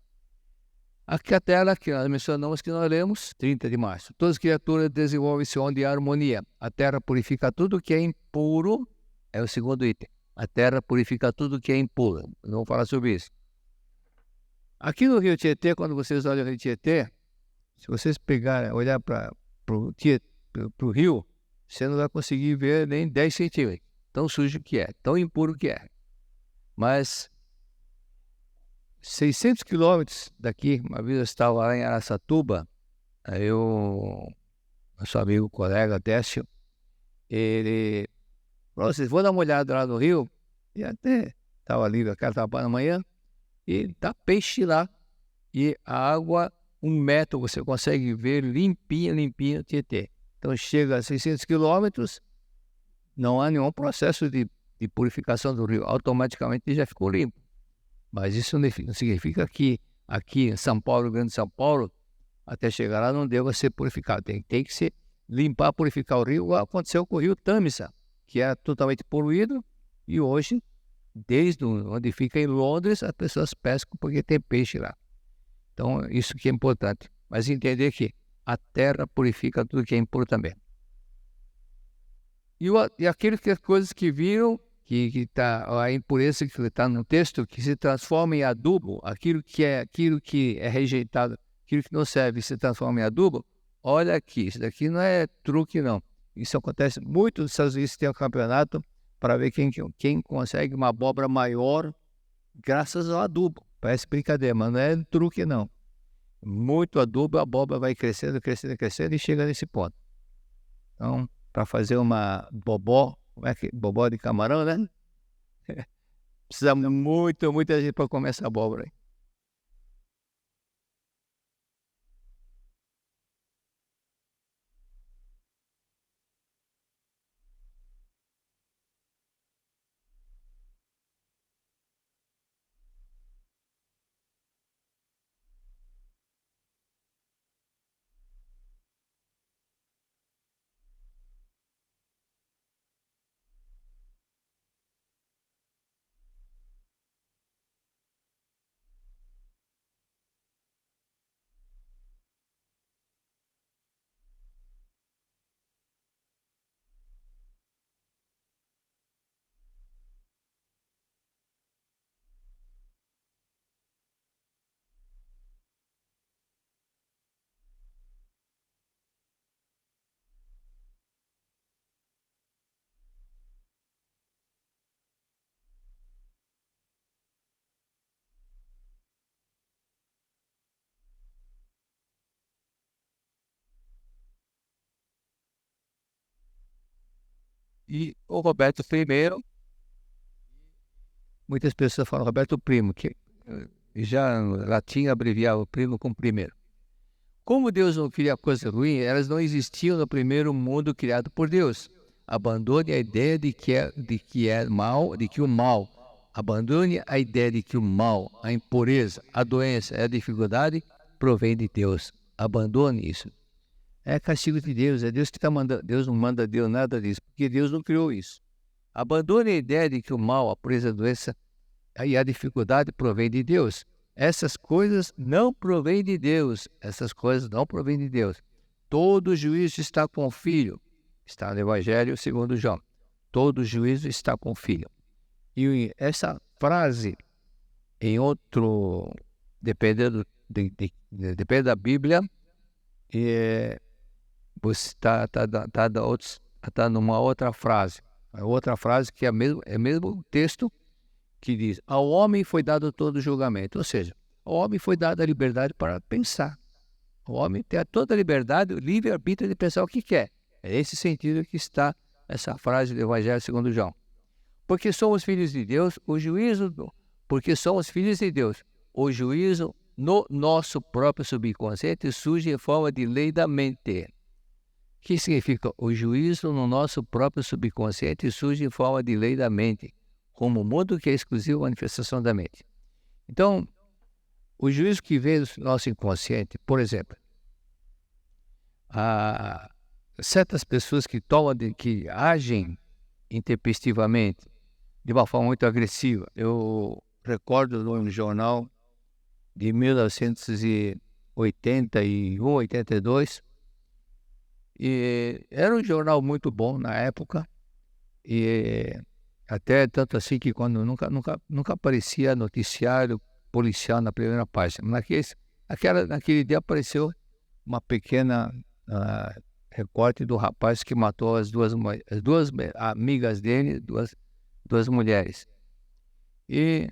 Aqui a tela que nós mencionamos, que nós lemos, 30 de março. Todas as criaturas desenvolvem-se onde há harmonia. A terra purifica tudo que é impuro, é o segundo item. A terra purifica tudo que é impuro. Nós vamos falar sobre isso. Aqui no Rio Tietê, quando vocês olham o Rio Tietê, se vocês olhar para o rio, você não vai conseguir ver nem 10 centímetros. Tão sujo que é, tão impuro que é. Mas 600 quilômetros daqui, uma vez eu estava lá em Araçatuba, nosso amigo, colega Décio, ele falou, vocês vão dar uma olhada lá no rio, e até estava livre, a cara estava na manhã, e dá peixe lá, e a água, 1 metro, você consegue ver limpinha o Tietê. Então chega a 600 quilômetros, não há nenhum processo de purificação do rio, automaticamente já ficou limpo. Mas isso não significa que aqui em São Paulo, Grande São Paulo, até chegar lá não deva ser purificado. Tem que se limpar, purificar o rio, igual aconteceu com o rio Tâmisa, que era totalmente poluído, e hoje, desde onde fica em Londres, as pessoas pescam porque tem peixe lá. Então, isso que é importante. Mas entender que a terra purifica tudo que é impuro também. E aquelas coisas que viram, que tá, a impureza que está no texto, que se transforma em adubo, aquilo que é rejeitado, aquilo que não serve, se transforma em adubo, olha aqui, isso daqui não é truque não. Isso acontece muito nos Estados Unidos, tem um campeonato para ver quem consegue uma abóbora maior graças ao adubo. Parece brincadeira, mas não é truque não. Muito adubo, a abóbora vai crescendo e chega nesse ponto. Então, para fazer uma bobó, bobó de camarão, né? Precisa muita gente para comer essa abóbora aí. E o Roberto I, muitas pessoas falam Roberto Primo, que já em latim abreviava o primo com primeiro. Como Deus não cria coisa ruim, elas não existiam no primeiro mundo criado por Deus. Abandone a ideia de que o mal, abandone a ideia de que o mal, a impureza, a doença, a dificuldade provém de Deus. Abandone isso. É castigo de Deus, é Deus que está mandando. Deus não manda Deus nada disso, porque Deus não criou isso. Abandone a ideia de que o mal, a pureza, a doença e a dificuldade provém de Deus. Essas coisas não provêm de Deus. Essas coisas não provêm de Deus. Todo juízo está com o Filho. Está no Evangelho segundo João. Todo juízo está com o Filho. E essa frase, em outro, dependendo da Bíblia, está numa outra frase. A outra frase que é o mesmo texto que diz: ao homem foi dado todo o julgamento. Ou seja, ao homem foi dada a liberdade para pensar. O homem tem toda a liberdade, o livre-arbítrio de pensar o que quer. É nesse sentido que está essa frase do Evangelho segundo João. Porque somos filhos de Deus, porque somos filhos de Deus, o juízo no nosso próprio subconsciente surge em forma de lei da mente. O que significa? O juízo no nosso próprio subconsciente surge em forma de lei da mente, como o mundo que é exclusiva manifestação da mente. Então, o juízo que vem do nosso inconsciente, por exemplo, certas pessoas que agem intempestivamente, de uma forma muito agressiva. Eu recordo num jornal de 1981, 82, e era um jornal muito bom na época, e até tanto assim que quando nunca aparecia noticiário policial na primeira página. Naquele dia apareceu uma pequena recorte do rapaz que matou as duas amigas dele, duas mulheres. E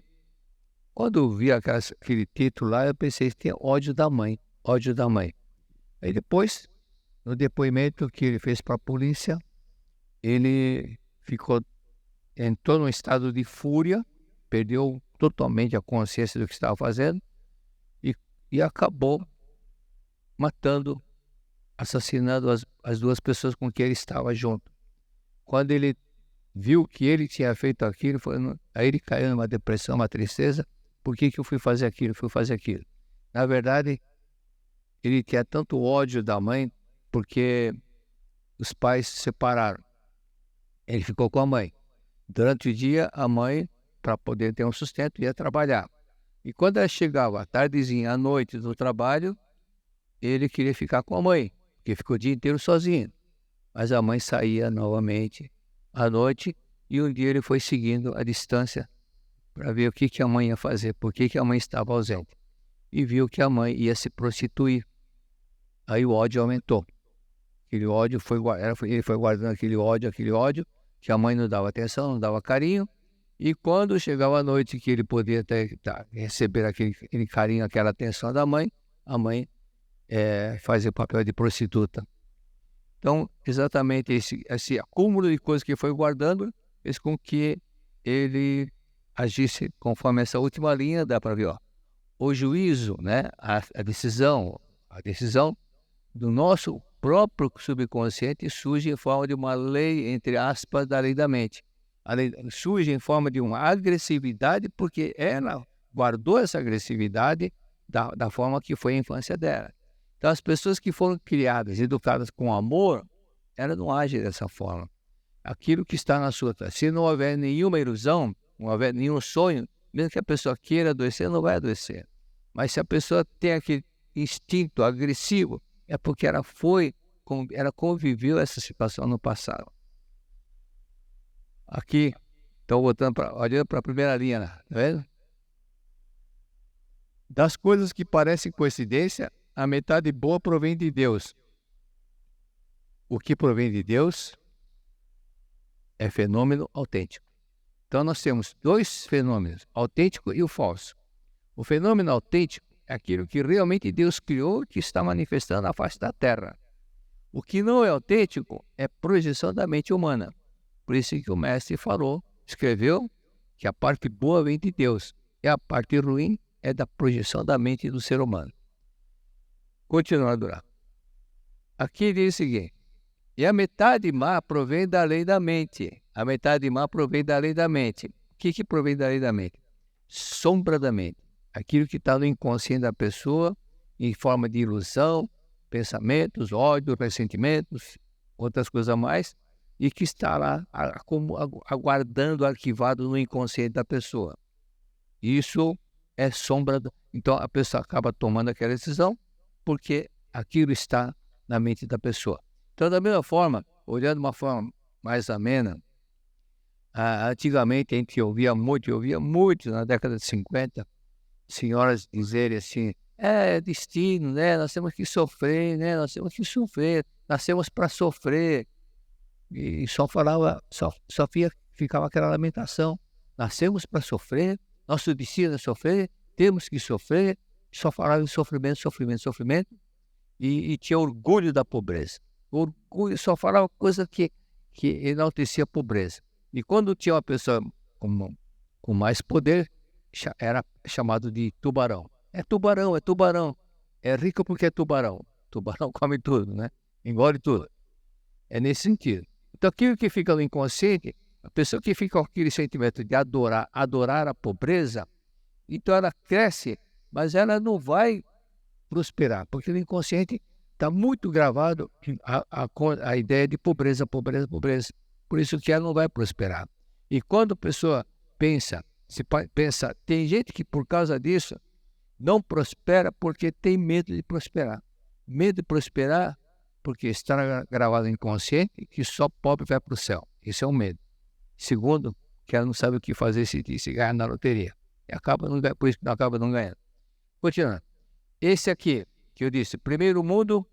quando eu vi aquele título lá, eu pensei que tinha ódio da mãe. Aí depois, no depoimento que ele fez para a polícia, ele entrou num estado de fúria, perdeu totalmente a consciência do que estava fazendo e acabou assassinando as duas pessoas com quem ele estava junto. Quando ele viu que ele tinha feito aquilo, aí ele caiu numa depressão, uma tristeza. Por que eu fui fazer aquilo? Na verdade, ele tinha tanto ódio da mãe porque os pais se separaram. Ele ficou com a mãe. Durante o dia, a mãe, para poder ter um sustento, ia trabalhar. E quando ela chegava à tardezinha, à noite do trabalho, ele queria ficar com a mãe, porque ficou o dia inteiro sozinho. Mas a mãe saía novamente à noite e um dia ele foi seguindo a distância para ver o que a mãe ia fazer, por que a mãe estava ausente. E viu que a mãe ia se prostituir. Aí o ódio aumentou. Aquele ódio ele foi guardando aquele ódio, que a mãe não dava atenção, não dava carinho. E quando chegava a noite que ele podia receber aquele carinho, aquela atenção da mãe, a mãe fazia o papel de prostituta. Então, exatamente esse acúmulo de coisas que foi guardando fez com que ele agisse conforme essa última linha, dá para ver, o juízo, né, a decisão do nosso próprio subconsciente surge em forma de uma lei, entre aspas, da lei da mente. A lei surge em forma de uma agressividade porque ela guardou essa agressividade da forma que foi a infância dela. Então, as pessoas que foram criadas, educadas com amor, elas não agem dessa forma. Aquilo que está na sua... Se não houver nenhuma ilusão, não houver nenhum sonho, mesmo que a pessoa queira adoecer, não vai adoecer. Mas se a pessoa tem aquele instinto agressivo, é porque ela conviveu essa situação no passado. Aqui, estou olhando para a primeira linha, tá vendo? Das coisas que parecem coincidência, a metade boa provém de Deus. O que provém de Deus é fenômeno autêntico. Então nós temos dois fenômenos, autêntico e o falso. O fenômeno autêntico é aquilo que realmente Deus criou, que está manifestando na face da terra. O que não é autêntico é projeção da mente humana. Por isso que o mestre falou, escreveu, que a parte boa vem de Deus e a parte ruim é da projeção da mente do ser humano. Continuando lá. Aqui diz o seguinte: e a metade má provém da lei da mente. A metade má provém da lei da mente. O que provém da lei da mente? Sombra da mente. Aquilo que está no inconsciente da pessoa, em forma de ilusão, pensamentos, ódio, ressentimentos, outras coisas a mais, e que está lá como aguardando, arquivado no inconsciente da pessoa. Isso é sombra. Então a pessoa acaba tomando aquela decisão porque aquilo está na mente da pessoa. Então, da mesma forma, olhando de uma forma mais amena, antigamente a gente ouvia muito na década de 50, senhoras dizerem assim: é destino, né? Nós temos que sofrer, né? Nós temos que sofrer, nascemos para sofrer. E só ficava aquela lamentação: nascemos para sofrer, nosso destino é sofrer, temos que sofrer. Só falava em sofrimento, e tinha orgulho da pobreza. Orgulho, só falava coisa que enaltecia a pobreza. E quando tinha uma pessoa com mais poder, era chamado de tubarão. É tubarão. É rico porque é tubarão. Tubarão come tudo, né? Engole tudo. É nesse sentido. Então, aquilo que fica no inconsciente, a pessoa que fica com aquele sentimento de adorar a pobreza, então ela cresce, mas ela não vai prosperar, porque no inconsciente está muito gravado a ideia de pobreza. Por isso que ela não vai prosperar. E quando a pessoa pensa, tem gente que por causa disso não prospera porque tem medo de prosperar. Medo de prosperar porque está gravado no inconsciente que só pobre vai para o céu. Isso é um medo. Segundo, que ela não sabe o que fazer se ganhar na loteria. E por isso que não acaba não ganhando. Continuando. Esse aqui, que eu disse, primeiro mundo,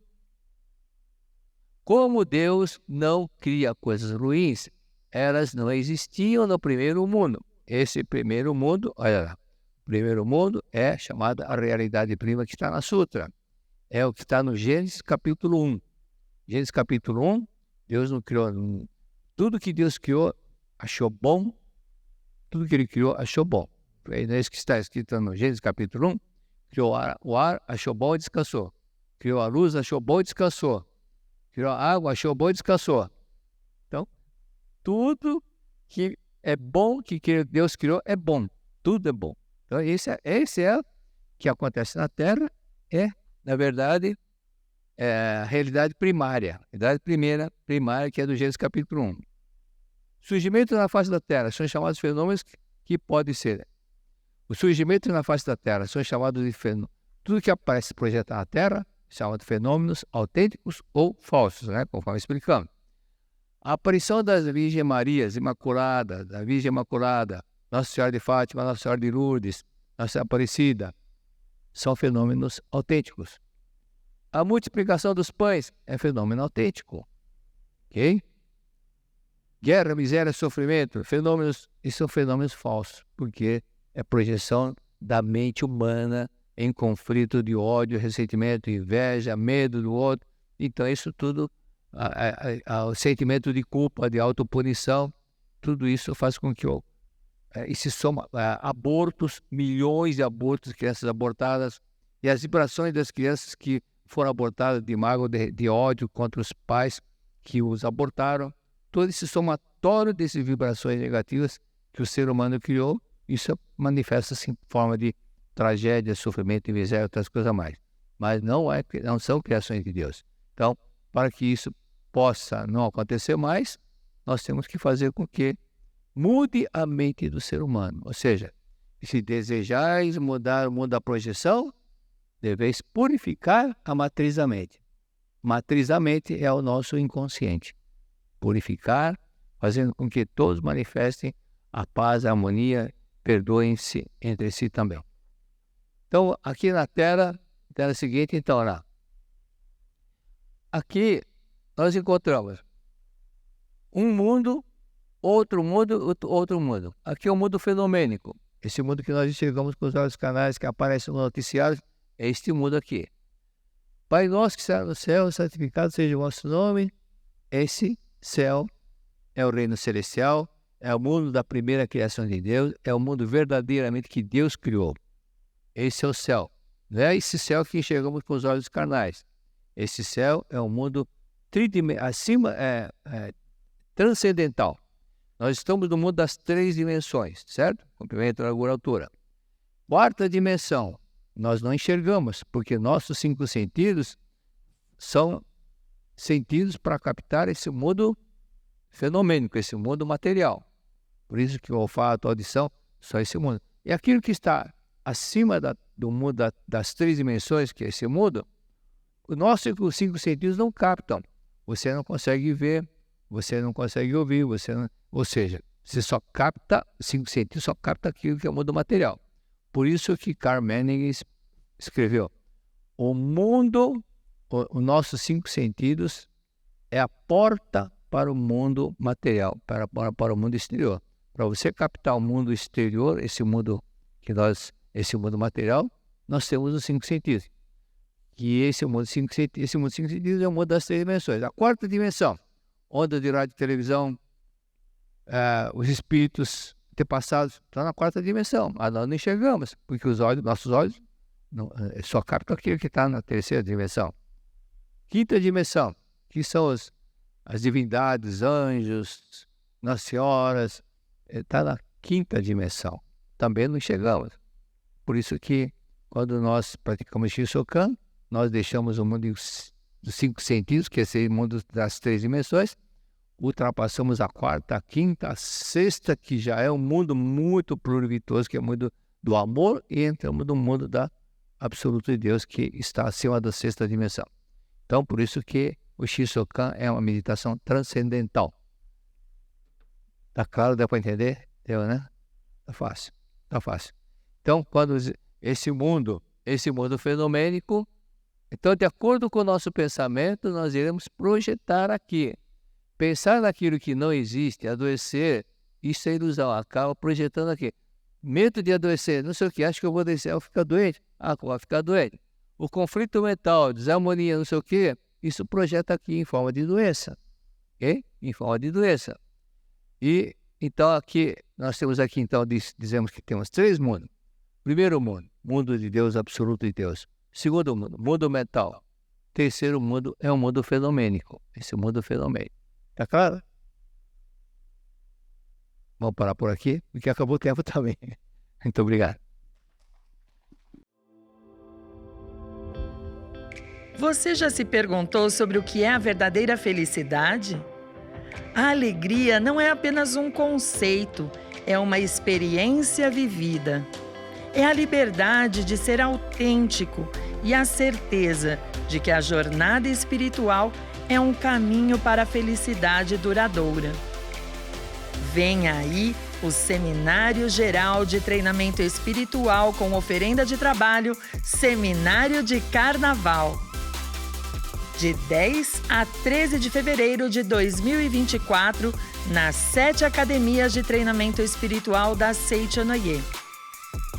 como Deus não cria coisas ruins, elas não existiam no primeiro mundo. Esse primeiro mundo, olha lá, o primeiro mundo é chamada a realidade prima que está na Sutra. É o que está no Gênesis capítulo 1. Gênesis capítulo 1, Deus não criou. Tudo que Deus criou, achou bom. Tudo que Ele criou, achou bom. É isso que está escrito no Gênesis capítulo 1. Criou o ar, achou bom e descansou. Criou a luz, achou bom e descansou. Criou a água, achou bom e descansou. Então, tudo que é bom, que Deus criou, é bom. Tudo é bom. Então, esse é o que acontece na Terra, na verdade, a realidade primária. A realidade primária, que é do Gênesis capítulo 1. Surgimento na face da Terra são chamados fenômenos que podem ser. O surgimento na face da Terra são chamados de fenômenos. Tudo que aparece projetado na Terra chama de fenômenos autênticos ou falsos, né? Conforme explicamos. A aparição das Virgem Marias Imaculada, da Virgem Imaculada, Nossa Senhora de Fátima, Nossa Senhora de Lourdes, Nossa Aparecida, são fenômenos autênticos. A multiplicação dos pães é fenômeno autêntico. Ok? Guerra, miséria, sofrimento, são fenômenos falsos, porque é projeção da mente humana em conflito de ódio, ressentimento, inveja, medo do outro. Então, isso tudo, o sentimento de culpa, de autopunição, tudo isso faz com que e se soma abortos, milhões de abortos, crianças abortadas, e as vibrações das crianças que foram abortadas de mágoa, de ódio contra os pais que os abortaram. Todo esse somatório dessas vibrações negativas que o ser humano criou, isso manifesta-se em forma de tragédia, sofrimento, miséria e outras coisas a mais. Mas não são criações de Deus. Então, para que isso possa não acontecer mais, nós temos que fazer com que mude a mente do ser humano. Ou seja, se desejais mudar o mundo da projeção, deveis purificar a matriz da mente. Matriz da mente é o nosso inconsciente. Purificar, fazendo com que todos manifestem a paz, a harmonia, perdoem-se entre si também. Então, aqui na tela seguinte, então, lá. Aqui nós encontramos um mundo, outro mundo, outro mundo. Aqui é o mundo fenomênico. Esse mundo que nós enxergamos com os olhos canais que aparecem no noticiário, é este mundo aqui. Pai nosso que está no céu, santificado seja o vosso nome. Esse céu é o reino celestial, é o mundo da primeira criação de Deus, é o mundo verdadeiramente que Deus criou. Esse é o céu. Não é esse céu que enxergamos com os olhos carnais. Esse céu é um mundo transcendental. Nós estamos no mundo das 3 dimensões, certo? Comprimento, largura, altura. 4ª dimensão, nós não enxergamos, porque nossos 5 sentidos são sentidos para captar esse mundo fenomênico, esse mundo material. Por isso que o olfato, a audição, só esse mundo. E aquilo que está acima do mundo das 3 dimensões, que é esse mundo, os nossos 5 sentidos não captam. Você não consegue ver, você não consegue ouvir, ou seja, você só capta, 5 sentidos só capta aquilo que é o mundo material. Por isso que Karl Manning escreveu, o mundo, os nossos 5 sentidos é a porta para o mundo material, para o mundo exterior. Para você captar o mundo exterior, esse mundo material, nós temos os 5 sentidos. Que esse mundo de 5 sentidos é o mundo das 3 dimensões. A 4ª dimensão, onda de rádio e televisão, os espíritos antepassados, estão na 4ª dimensão. Mas nós não enxergamos, porque nossos olhos só captam aquilo que está na 3ª dimensão. 5ª dimensão, que são as divindades, anjos, Nossas Senhoras, está na 5ª dimensão. Também não enxergamos. Por isso que, quando nós praticamos Shisokan, nós deixamos o mundo dos 5 sentidos, que é esse mundo das 3 dimensões, ultrapassamos a 4ª, a 5ª, a 6ª, que já é um mundo muito plurivirtuoso, que é o mundo do amor, e entramos no mundo da absoluta de Deus, que está acima da 6ª dimensão. Então, por isso que o Shisokan é uma meditação transcendental. Tá claro? Dá para entender? Deu, né? Tá fácil. Tá fácil. Então, quando esse mundo fenomênico, então, de acordo com o nosso pensamento, nós iremos projetar aqui. Pensar naquilo que não existe, adoecer, isso é ilusão, acaba projetando aqui. Medo de adoecer, não sei o que, acho que eu vou adoecer, eu vou ficar doente, vou ficar doente. O conflito mental, desarmonia, não sei o que, isso projeta aqui em forma de doença, ok? Em forma de doença. E, então, aqui, nós temos aqui, então, dizemos que temos 3 mundos. Primeiro mundo, mundo de Deus, absoluto de Deus. Segundo mundo, mundo mental. Terceiro mundo é o mundo fenomênico. Esse mundo fenomênico. Tá claro? Vamos parar por aqui, porque acabou o tempo também. Muito obrigado. Você já se perguntou sobre o que é a verdadeira felicidade? A alegria não é apenas um conceito, é uma experiência vivida. É a liberdade de ser autêntico e a certeza de que a jornada espiritual é um caminho para a felicidade duradoura. Vem aí o Seminário Geral de Treinamento Espiritual com oferenda de trabalho, Seminário de Carnaval. De 10 a 13 de fevereiro de 2024, nas 7 academias de treinamento espiritual da Seichonoye.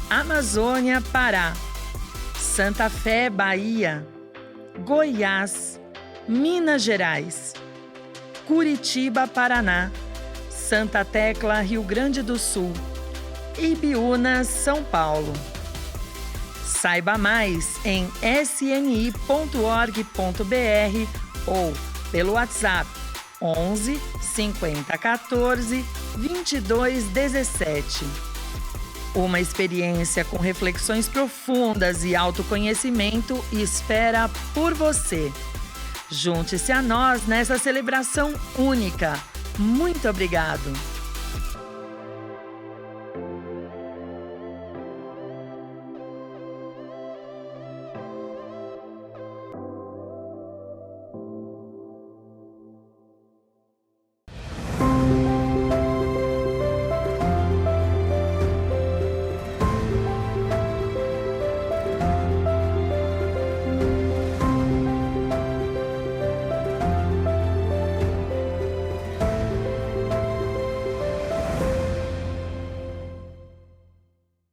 Amazônia, Pará, Santa Fé, Bahia, Goiás, Minas Gerais, Curitiba, Paraná, Santa Tecla, Rio Grande do Sul, Ibiúna, São Paulo. Saiba mais em sni.org.br ou pelo WhatsApp 11 50 14 22 17. Uma experiência com reflexões profundas e autoconhecimento espera por você. Junte-se a nós nessa celebração única. Muito obrigado!